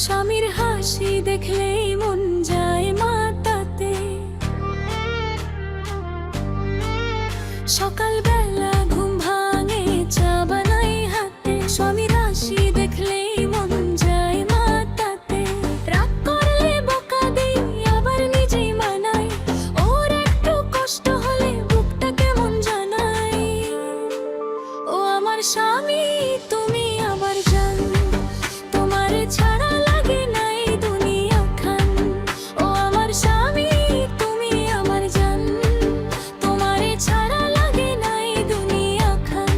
স্বামীর হাসি দেখলেই মন যায় মাতাতে। সকালবেলা ঘুম ভাঙে চা বানাই হাতে, স্বামীর হাসি দেখলেই মন যায় মাতাতে। রাগ করলে বকা দেই আবার নিজেই মানাই, ওর একটু কষ্ট হলে বুকটা কেমন জানাই। ও আমার স্বামী তুমি আমার জান, তোমারে ছাড়া লাগে নাই দুনিয়া খান। ও আমার স্বামী তুমি আমার জান, তোমারে ছাড়া লাগে নাই দুনিয়া খান।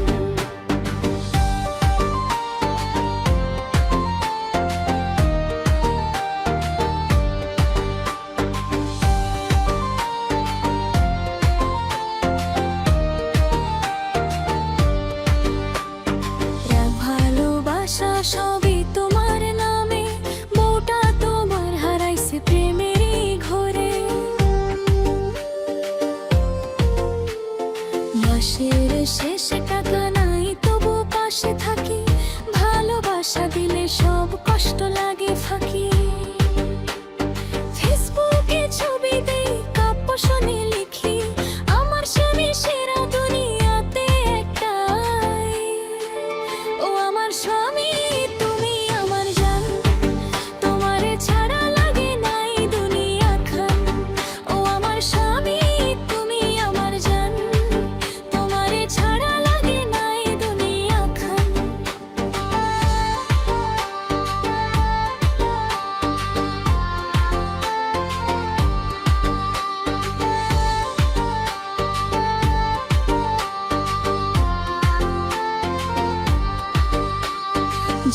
রাগ ভালোবাসা সবই তোমার নামে, বউটা তোমার হারাইছে প্রেমেরই ঘরে। মাসের শেষে টাকা নাই তবু পাশে থাকি, ভালোবাসা দিলে সব কষ্ট লাগে ফাঁকি। ফেসবুকে ছবি দেই কাব্যসনে লিখি, আমার স্বামী সেরা দুনিয়াতে একটাই। ও আমার স্বামী তুমি আমার জান, তোমারে ছাড়া লাগে নাই দুনিয়া খান। ও আমার স্বামী তুমি আমার জান, তোমারে ছাড়া লাগে নাই দুনিয়া খান।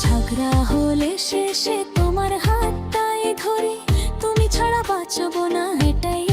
ঝগড়া হলে শেষে তোমার হাতটাই ধরে, তুমি ছাড়া বাঁচবো না এটাই